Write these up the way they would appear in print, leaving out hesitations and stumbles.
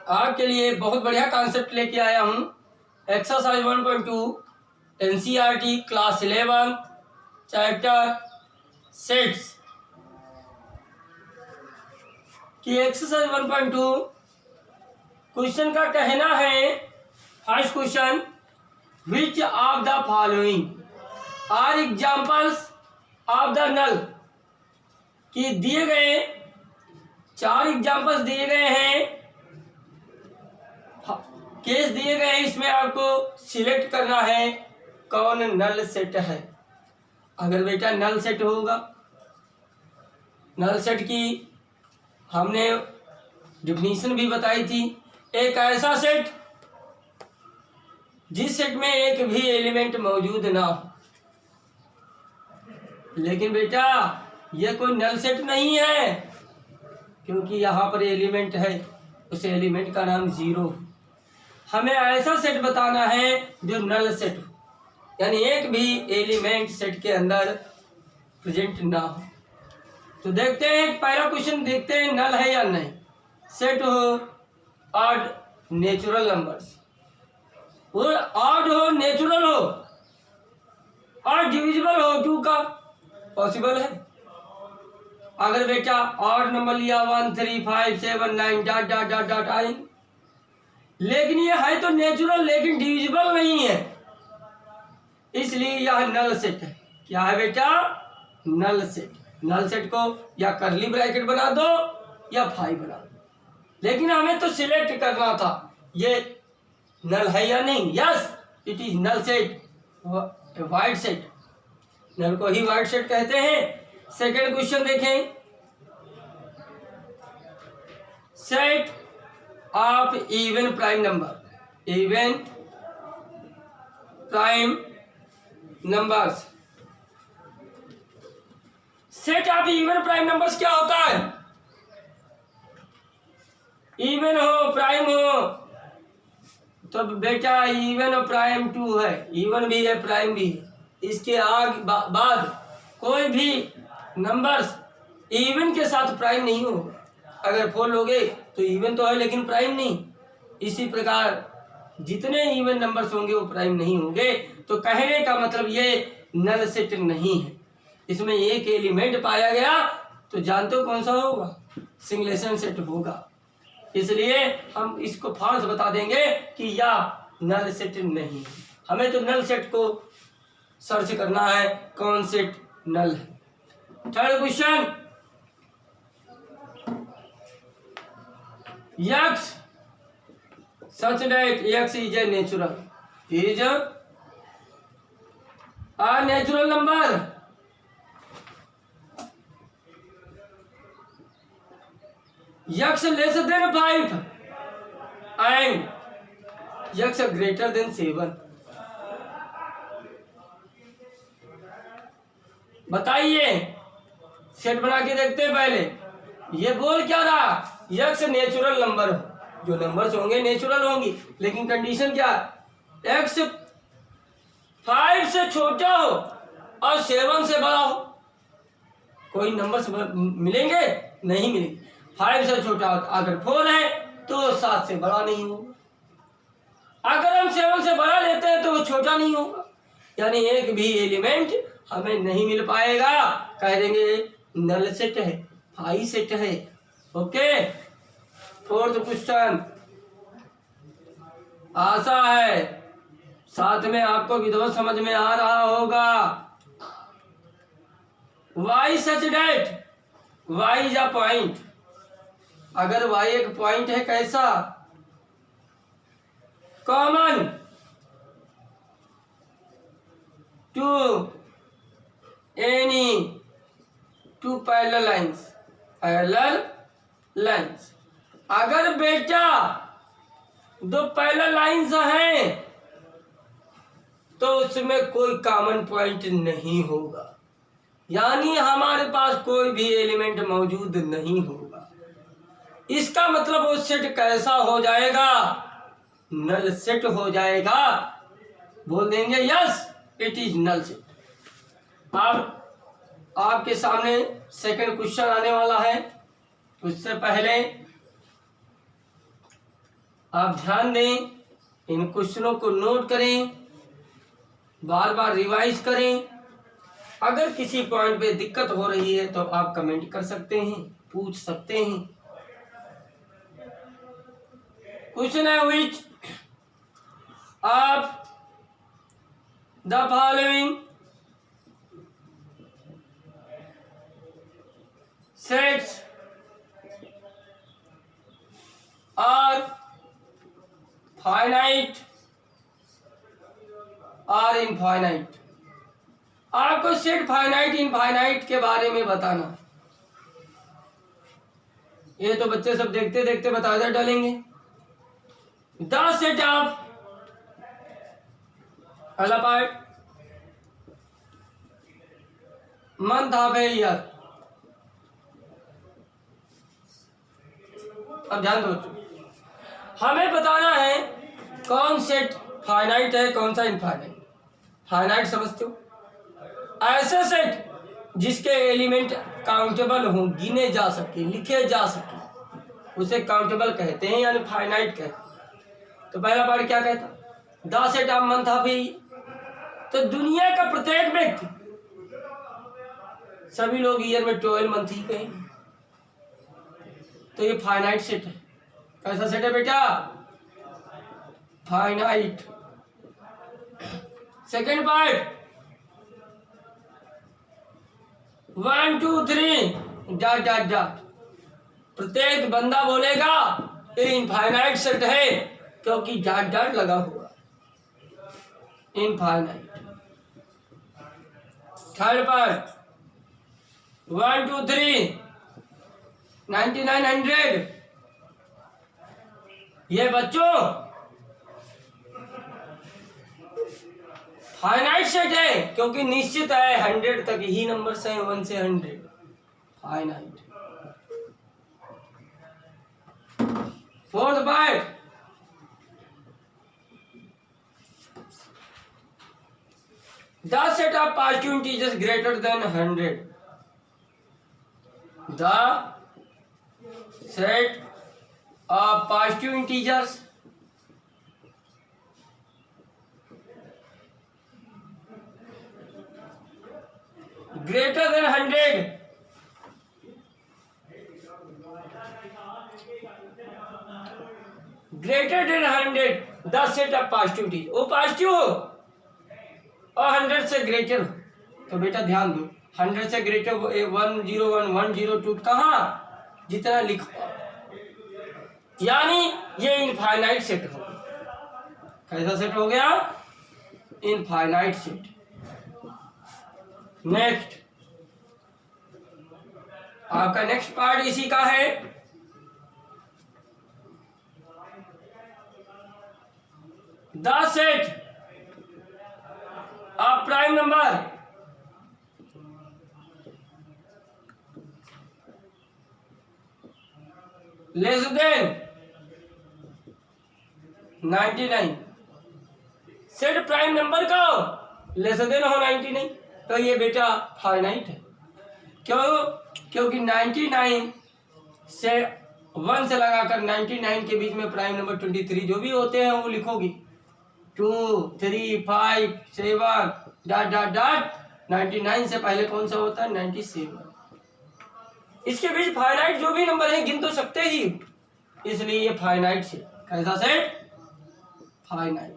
आपके लिए बहुत बढ़िया कॉन्सेप्ट लेके आया हूँ। Exercise 1.2 NCERT class 11 chapter sets की एक्सरसाइज 1.2 क्वेश्चन का कहना है, first question, which of the following are examples of the null. कि दिए गए 4 एग्जाम्पल्स दिए गए हैं, केस दिए गए हैं, इसमें आपको सिलेक्ट करना है कौन नल सेट है। अगर बेटा नल सेट होगा, नल सेट की हमने डिफिनीशन भी बताई थी, एक ऐसा सेट जिस सेट में एक भी एलिमेंट मौजूद ना हो। लेकिन बेटा ये कोई नल सेट नहीं है, क्योंकि यहाँ पर एलिमेंट है, उस एलिमेंट का नाम 0। हमें ऐसा सेट बताना है जो नल सेट हो, यानी एक भी एलिमेंट सेट के अंदर प्रेजेंट ना हो। तो देखते हैं, पहला क्वेश्चन देखते हैं, नल है या नहीं। सेट हो ऑड नेचुरल नंबर्स, ऑड हो, नेचुरल हो और डिविजिबल हो 2 का पॉसिबल है। अगर बेटा ऑड नंबर लिया 1 3 5 7 9 dot dot dot dot I, लेकिन ये है तो नेचुरल, लेकिन डिविजिबल नहीं है, इसलिए यह नल सेट है। क्या है बेटा? Null set. नल सेट को या कर्ली ब्रैकेट बना दो या फाई बना दो, लेकिन हमें तो सिलेक्ट करना था ये नल है या नहीं। Yes, it is null set, void set. Null को ही वाइड सेट कहते हैं। सेकेंड क्वेश्चन देखें, set of even prime number, even prime numbers. Set of even prime numbers क्या होता है? इवन हो, प्राइम हो, तो बेटा इवन और प्राइम 2 है, इवन भी है प्राइम भी है। इसके आगे बाद कोई भी नंबर्स इवन के साथ प्राइम नहीं होगा। अगर 4 लोगे तो इवन तो है लेकिन प्राइम नहीं। इसी प्रकार जितने इवन नंबर्स होंगे वो प्राइम नहीं होंगे। तो कहने का मतलब ये नल सेट नहीं है। इसमें एक एलिमेंट पाया गया तो जानते हो कौन सा होगा? सिंगलेशन सेट होगा। इसलिए हम इसको फॉल्स बता देंगे कि यह नल सेट नहीं है। हमें तो नल सेट को सर्च करना है, कौन सेट नल है। Third question, x such that x is a natural, is a natural number. X less than 5 and x greater than 7. बताइए, सेट बना के देखते हैं। पहले ये बोल क्या रहा? एक्स नेचुरल नंबर हो, जो नंबर्स होंगे नेचुरल होंगी, लेकिन कंडीशन क्या? एक्स 5 से छोटा हो और 7 से बड़ा हो। कोई नंबर्स मिलेंगे? नहीं मिलेंगे। 5 से छोटा हो, अगर 4 है तो 7 से बड़ा नहीं होगा। अगर हम 7 से बड़ा लेते हैं तो वो छोटा नहीं होगा। यानी एक भी एलिमेंट हमें नहीं मिल पाएगा। कह देंगे नल सेट है, फाई सेट है। ओके। फोर्थ क्वेश्चन, आशा है साथ में आपको विधवा समझ में आ रहा होगा। Y such that, y is a point. अगर वाई एक पॉइंट है, कैसा? Common to any 2 parallel lines, parallel lines. अगर बेटा 2 पैरेलल लाइंस हैं तो उसमें कोई कॉमन पॉइंट नहीं होगा, यानी हमारे पास कोई भी एलिमेंट मौजूद नहीं होगा। इसका मतलब वो सेट कैसा हो जाएगा? नल सेट हो जाएगा। बोल देंगे yes, it is null set. अब आपके सामने सेकंड क्वेश्चन आने वाला है। उससे पहले आप ध्यान दें, इन क्वेश्चनों को नोट करें, बार बार रिवाइज करें। अगर किसी पॉइंट पे दिक्कत हो रही है तो आप कमेंट कर सकते हैं, पूछ सकते हैं। क्वेश्चन है which of the following sets are finite और इनफाइनाइट। आपको सेट फाइनाइट इनफाइनाइट के बारे में बताना। ये तो बच्चे सब देखते देखते बता डालेंगे। द सेट ऑफ पहला part month of a year. अब ध्यान दो, हमें बताना है कौन सेट फाइनाइट है, कौन सा इनफाइनाइट। फाइनाइट समझते हो? ऐसे सेट जिसके एलिमेंट काउंटेबल हों, गिने जा सके, लिखे जा सके, उसे काउंटेबल कहते हैं, यानी फाइनाइट कहते हैं। तो पहला पार्ट क्या कहता? The set of month of A. तो दुनिया का प्रत्येक व्यक्ति, सभी लोग ईयर में 12 मंथ ही कहेंगे, तो ये फाइनाइट सेट है। कैसा सेट है बेटा? Finite. Second part 1 2 3 dot dot dot. प्रत्येक बंदा बोलेगा ये इनफाइनाइट सेट है, क्योंकि डॉट डॉट लगा हुआ। इनफाइनाइट। Third part 1 2 3 9900। ये बच्चों फाइनाइट सेट है, क्योंकि निश्चित है 100 तक ही नंबर्स हैं, 1 से 100 finite. Fourth part the set of positive integers greater than 100। The set of positive integers greater than 100 greater than 100 the set of positivity। वो पॉजिटिव हो और 100 से ग्रेटर हो। तो बेटा ध्यान दो, 100 से ग्रेटर 101 102 कहाँ, जितना लिखो, यानी ये इनफाइनाइट सेट हो गया। कैसा सेट हो गया? Infinite set. नेक्स्ट, आपका नेक्स्ट पार्ट इसी का है। The set of prime number less than 99। Set prime number का लेस देन हो 99, तो ये बेटा फाइनाइट है। क्यों? क्योंकि 99 से 1 से लगाकर 99 के बीच में प्राइम नंबर 23 जो भी होते हैं वो लिखोगी। 2 3 5 7 डॉट डॉट डॉट। 99 से पहले कौन सा होता है? 97। इसके बीच फाइनाइट जो भी नंबर है गिन तो सकते ही, इसलिए ये फाइनाइट से। कैसा सेट? फाइनाइट।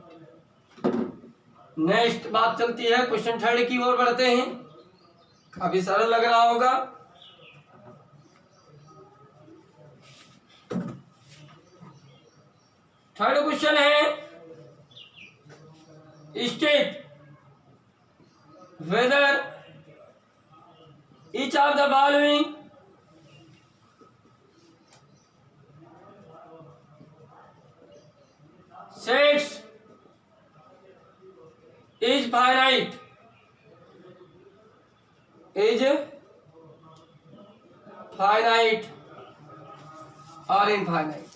नेक्स्ट बात चलती है, क्वेश्चन थर्ड की ओर बढ़ते हैं। काफी सरल लग रहा होगा। थर्ड क्वेश्चन है, state whether each of the following sets is finite. Is finite और इनफाइनाइट।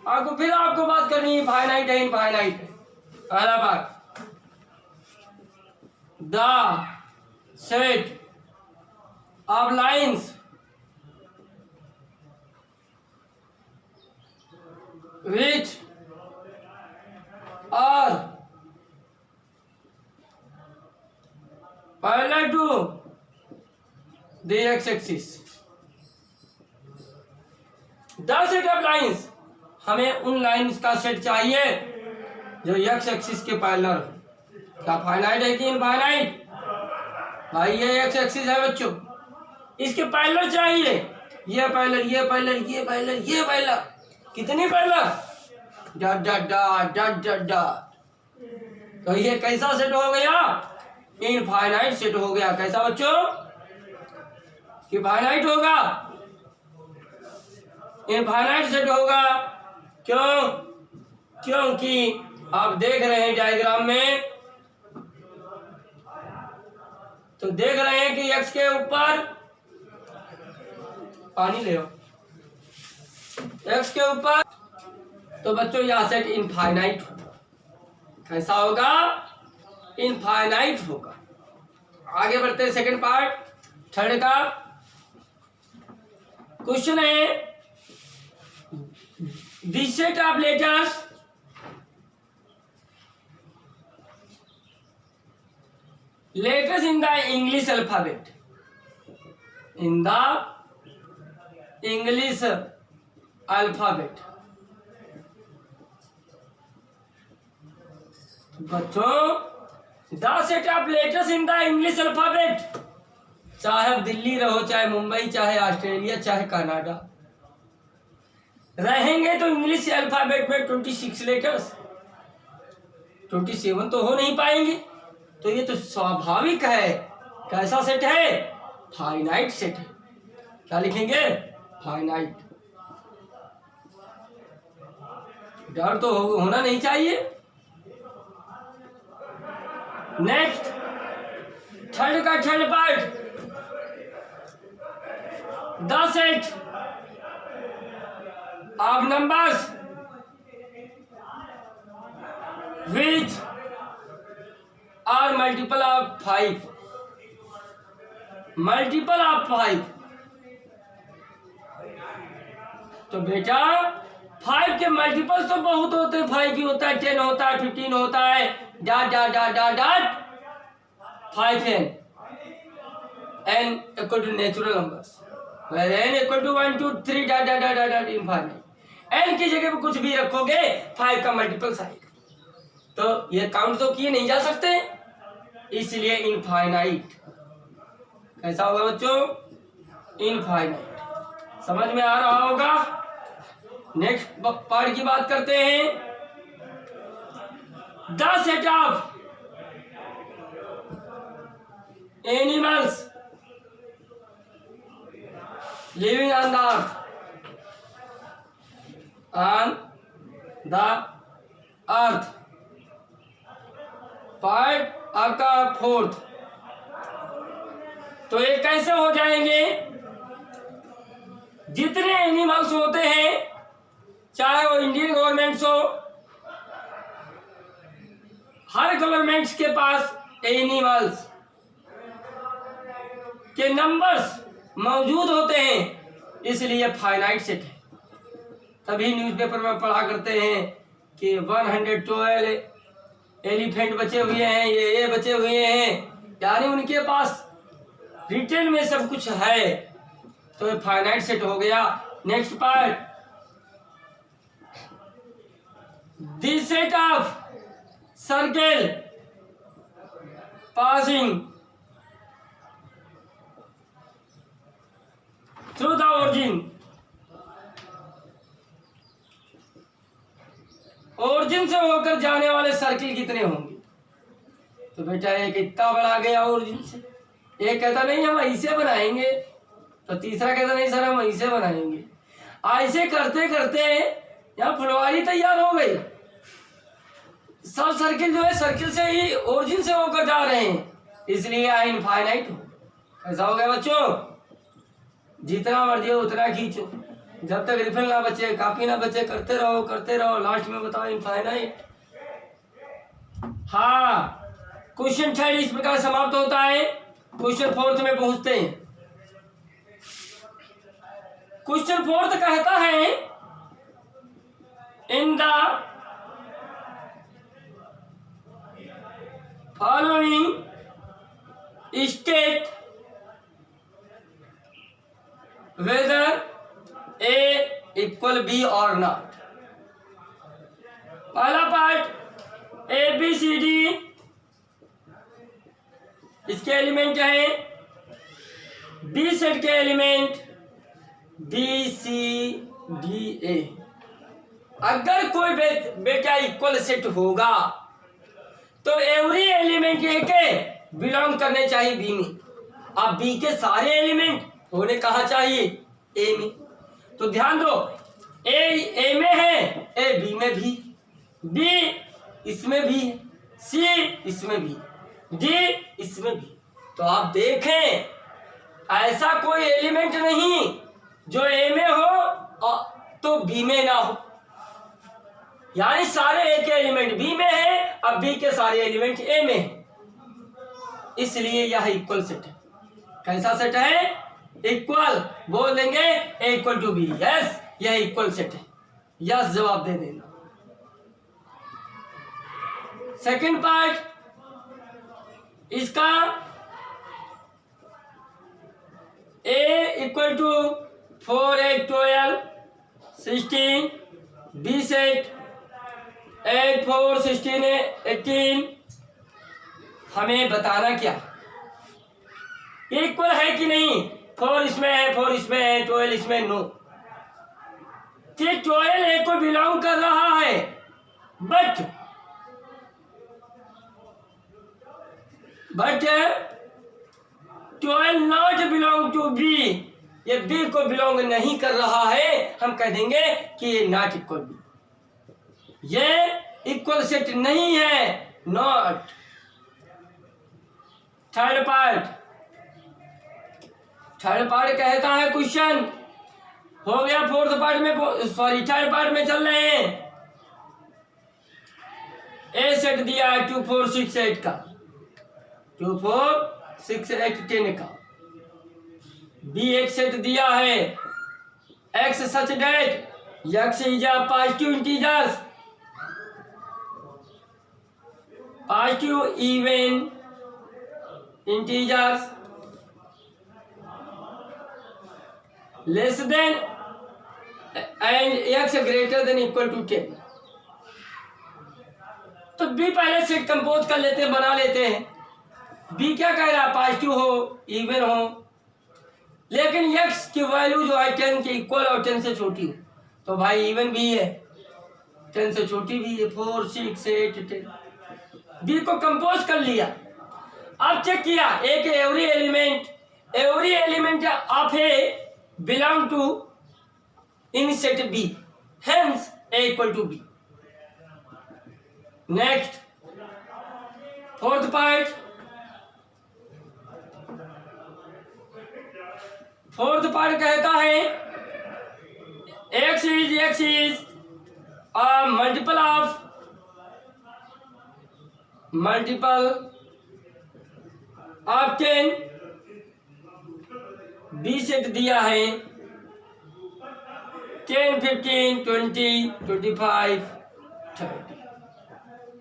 आपको बात करनी है फाइनाइट है इनफाइनाइट है। पहला बात, the set of lines which are parallel to the x-axis। The set of lines, हमें उन लाइन्स का सेट चाहिए जो एक्स एक्सिस के पैरेलल हो। क्या फाइनाइट है कि इनफाइनाइट? भाई ये एक्स एक्सिस है बच्चों, इसके पैरेलल चाहिए। ये पैरेलल, ये पैरेलल, ये पैरेलल, ये पैरेलल, कितनी parallel? Dot dot dot dot dot dot. तो ये कैसा सेट हो गया? इनफाइनाइट सेट हो गया। कैसा बच्चों? कि फाइनाइट होगा, इनफाइनाइट सेट होगा। क्यों? क्योंकि आप देख रहे हैं डायग्राम में, तो देख रहे हैं कि एक्स के ऊपर पानी ले, एक्स के ऊपर, तो बच्चों यह सेट इनफाइनाइट होगा। कैसा होगा? इनफाइनाइट होगा। आगे बढ़ते हैं सेकंड पार्ट, थर्ड का क्वेश्चन है, this set of letters in the English alphabet, in the English alphabet। बच्चों the set of letters in the English alphabet, चाहे दिल्ली रहो, चाहे मुंबई, चाहे ऑस्ट्रेलिया, चाहे कनाडा रहेंगे, तो इंग्लिश अल्फाबेट में 26 लेटर्स, 27 तो हो नहीं पाएंगे। तो ये तो स्वाभाविक है। कैसा सेट है? फाइनाइट सेट है। क्या लिखेंगे? फाइनाइट। डर तो होना नहीं चाहिए। नेक्स्ट, थर्ड का third part, the set of numbers which are multiple of 5, multiple of 5। तो बेटा 5 के मल्टीपल्स तो बहुत होते हैं। 5 भी होता है, 10 होता है, 15 होता है, dot dot dot dot dot 5n, n equal to natural numbers, n equal to 1 2 3 dot dot dot dot infinite. n की जगह पे कुछ भी रखोगे 5 का मल्टीपल्स आएगा, तो ये काउंट तो किए नहीं जा सकते, इसलिए इनफाइनाइट। कैसा होगा बच्चों? इनफाइनाइट। समझ में आ रहा होगा। नेक्स्ट पार्ट की बात करते हैं, the set of animals living on the earth, on the earth, part आपका फोर्थ। तो ये कैसे हो जाएंगे? जितने एनिमल्स होते हैं, चाहे वो इंडियन गवर्नमेंट्स हो, हर गवर्नमेंट्स के पास एनिमल्स के नंबर्स मौजूद होते हैं, इसलिए फाइनाइट सेट है। तभी न्यूज़पेपर में पढ़ा करते हैं कि 112 एलिफेंट बचे हुए हैं, ये बचे हुए हैं, यानी उनके पास रिटेल में सब कुछ है, तो ये फाइनाइट सेट हो गया। Next part, this set of circle passing through the origin, origin से होकर जाने वाले सर्किल कितने होंगे? तो बेटा एक इतना बड़ा गया ओरिजिन से, एक कहता नहीं हम ऐसे बनाएंगे, तो तीसरा कहता नहीं सर हम ऐसे बनाएंगे। ऐसे करते करते यहाँ फुलवारी तैयार हो गई। सब सर्किल जो है सर्किल से ही ओरिजिन से होकर जा रहे हैं, इसलिए इनफाइनाइट हो। ऐसा हो गया बच्चों, जितना मर्जी हो उतना खींचो, जब तक रिफिल ना बचे, कापी ना बचे, करते रहो, लास्ट में बताओ इनफाइनाइट। हाँ, क्वेश्चन 3 इस प्रकार समाप्त होता है। क्वेश्चन 4 में पहुंचते हैं। क्वेश्चन 4 कहता है the following state whether A equal B और नॉट। पहला पार्ट ए बी सी डी, इसके एलिमेंट क्या है, बी सेट के element B C D A. अगर कोई बेटा इक्वल सेट होगा तो एवरी एलिमेंट ए के बिलोंग करने चाहिए बी में। अब बी के सारे एलिमेंट होने कहाँ चाहिए, ए में। तो ध्यान दो, ए में है, ए बी में भी, बी इसमें भी है, सी इसमें भी, डी इसमें भी। तो आप देखें ऐसा कोई एलिमेंट नहीं जो ए में हो तो बी में ना हो, यानी सारे ए के एलिमेंट बी में है, अब बी के सारे एलिमेंट ए में है, इसलिए यह इक्वल सेट है। कैसा सेट है, इक्वल। बोल देंगे ए इक्वल टू बी, यस यह इक्वल सेट है, यस जवाब दे देना। सेकंड पार्ट इसका, ए इक्वल टू 4 8 12 16, बी सेट 8 4 16 18। हमें बताना क्या, इक्वल है कि नहीं। 4 इसमें है, 4 इसमें है, 12 इसमें, नो। 12 ए को बिलोंग कर रहा है, but 12 not belong to B, ये बी को बिलोंग नहीं कर रहा है, हम कह deंगे कि ये नॉट इक्वल बी, ये इक्वल सेट नहीं है, नॉट। थर्ड पार्ट कहता है क्वेश्चन हो गया, फोर्थ पार्ट में सॉरी थर्ड पार्ट में चल रहे हैं। ए सेट दिया है 2 4 6 8 का, 2 4 6 8 10 का। बी एक सेट दिया है x such that x is a positive integers, positive even integers less than and x greater than equal to 10। तो बी पहले सेट कंपोज कर लेते हैं, बना लेते हैं। बी क्या कह रहा है, पॉजिटिव हो, इवन हो, लेकिन एक्स की वैल्यू जो है 10 के इक्वल और 10 से छोटी हो, तो भाई इवन भी है, 10 से छोटी भी है, 4 6 8 10। बी को कंपोज कर लिया, अब चेक किया ए के every element of A belong to in set B, hence A equal to B. Next fourth part कहता है x is a multiple of 10। B set दिया है 10 15 20 25 30।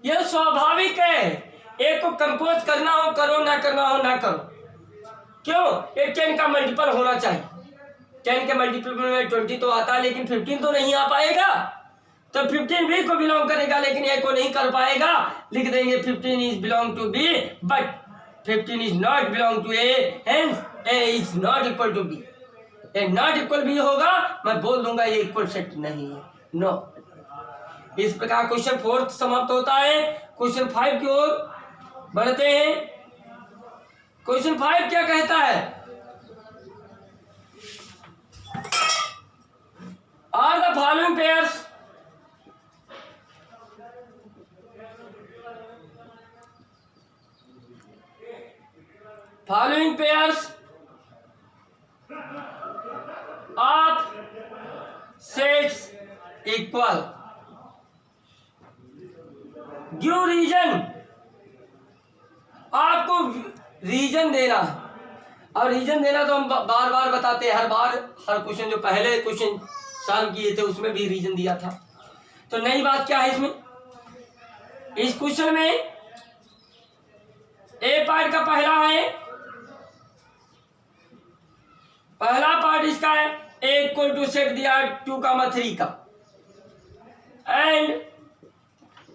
यह स्वाभाविक है, एक को कंपोज करना हो करो, ना करना हो ना करो। क्यों, ये 10 का मल्टीपल होना चाहिए। 10 के मल्टीपल में 20 तो आता है, लेकिन 15 तो नहीं आ पाएगा, तो 15 बी को बिलोंग करेगा लेकिन ए को नहीं कर पाएगा। लिख देंगे 15 is belong to B but 15 is not belong to A, hence A is not equal to B. A not equal B होगा, मैं बोल दूंगा ये इक्वल सेट नहीं है, नो। इस प्रकार क्वेश्चन 4 समाप्त होता है। क्वेश्चन 5 की ओर बढ़ते हैं। क्वेश्चन 5 क्या कहता है, are the following pairs of sets equal, give reason. आपको रीजन देना है, और रीजन देना तो हम बार बार बताते हैं, हर क्वेश्चन जो पहले क्वेश्चन सॉल्व किए थे उसमें भी रीजन दिया था। तो नई बात क्या है इसमें, इस क्वेश्चन में ए पार्ट का पहला है, पहला पार्ट इसका है ए इक्वल टू सेट दिया 2,3 का, एंड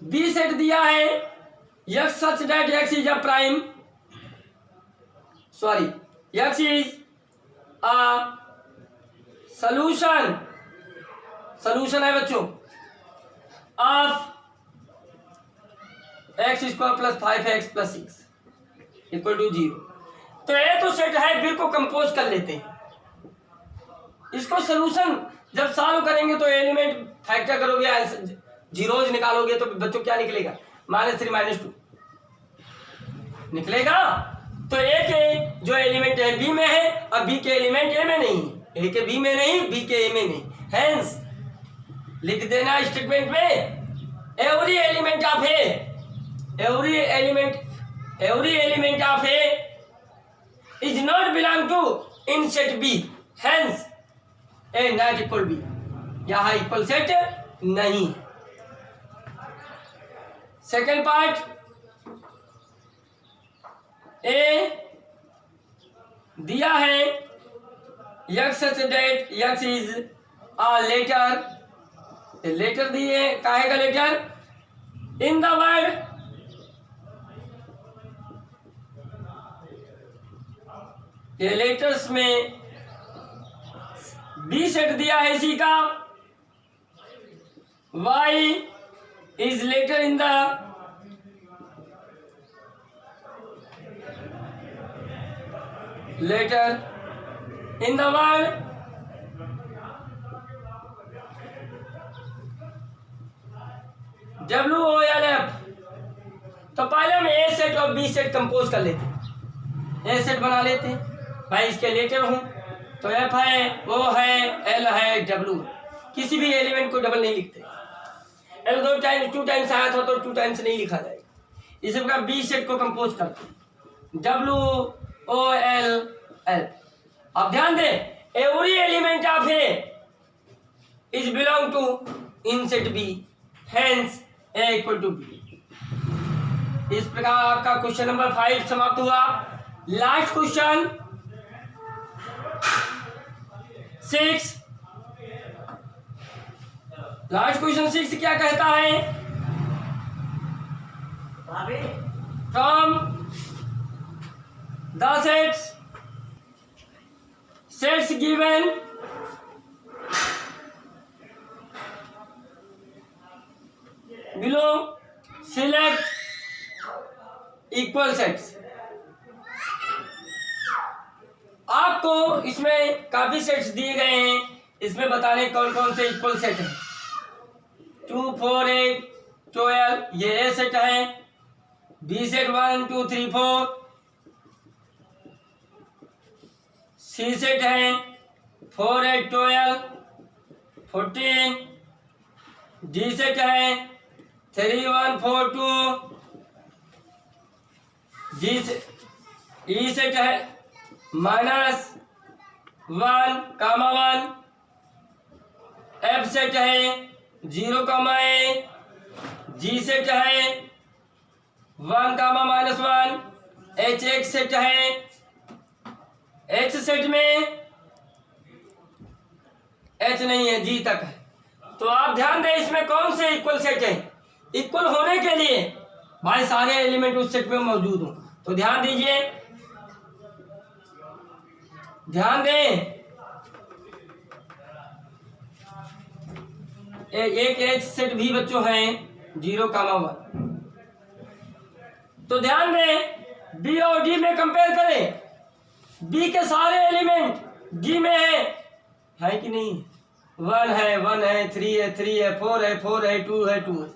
बी सेट दिया है x such that x is a prime, sorry, x is a solution है बच्चों of x square plus 5x plus 6 equal to 0। तो ये तो सेट है, बी को कंपोज कर लेते हैं। इसको सोल्यूशन जब सॉल्व करेंगे तो एलिमेंट फैक्टर करोगे, जीरोज निकालोगे तो बच्चों क्या निकलेगा, -3 -2 निकलेगा। तो ए के जो एलिमेंट है बी में है और बी के एलिमेंट ए में नहीं, ए के बी में नहीं, बी के ए में नहीं, हेंस लिख देना स्टेटमेंट में every element of A, every element of A is not belong to in set B, hence A not equal B, यहां इक्वल सेट नहीं। सेकेंड पार्ट, ए दिया है x such that x is a letter, letter दिए, काहे का letter, in the word, ये letters में B set दिया है इसी का, y is letter in the letter in the word, WOLF। तो पहले हम ए सेट और बी सेट कंपोज कर लेते हैं, ए सेट बना लेते हैं, भाई इसके लेटर हूं तो एफ है, ओ है, एल है, डब्ल्यू, किसी भी एलिमेंट को डबल नहीं लिखते, एल 2 टाइम्स आया था तो 2 टाइम्स नहीं लिखा जाएगा, इस प्रकार बी सेट को कंपोज करते हैं, WOLF। अब ध्यान दे, every element of A is belong to in set B, hence A equal to B. इस प्रकार आपका क्वेश्चन नंबर 5 समाप्त हुआ। लास्ट क्वेश्चन 6, लास्ट क्वेश्चन 6 क्या कहता है, from the sets given below select equal sets। आपको इसमें काफी सेट्स दिए गए हैं, इसमें बताने कौन कौन से इक्वल सेट है। 2 4 8 12 ये ए सेट है, बी सेट 1 2 3 4, सी सेट है 4 8 12 14, डी सेट है 3 1 4 2, जी से ई सेट है -1, एफ सेट है 0, ए, जी सेट है 1, -1, एच एक सेट है, एच सेट में एच नहीं है, जी तक है। तो आप ध्यान दें इसमें कौन से इक्वल सेट है, इक्वल होने के लिए भाई सारे एलिमेंट उस सेट में मौजूद हो। तो ध्यान दीजिए, ध्यान दें, एक एच सेट भी बच्चों है 0, 1। तो ध्यान दें बी और डी में कंपेयर करें, बी के सारे एलिमेंट डी में है कि नहीं, 1 है 1 है, 3 है 3 है, 4 है 4 है, 2 है 2 है,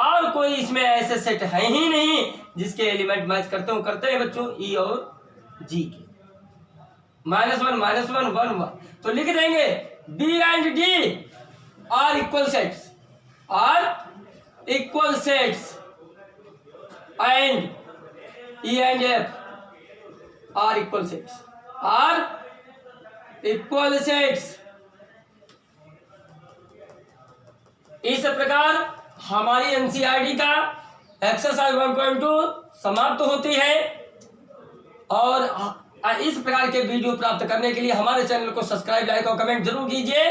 और कोई इसमें ऐसे सेट है ही नहीं जिसके एलिमेंट मैच करते हैं बच्चों ई और जी के, -1 -1 1 1। तो लिख देंगे B and D are equal sets, and E and F are equal sets, इस प्रकार हमारी एनसीईआरटी का एक्सरसाइज 1.2 समाप्त होती है। और इस प्रकार के वीडियो प्राप्त करने के लिए हमारे चैनल को सब्सक्राइब, लाइक और कमेंट जरूर कीजिए।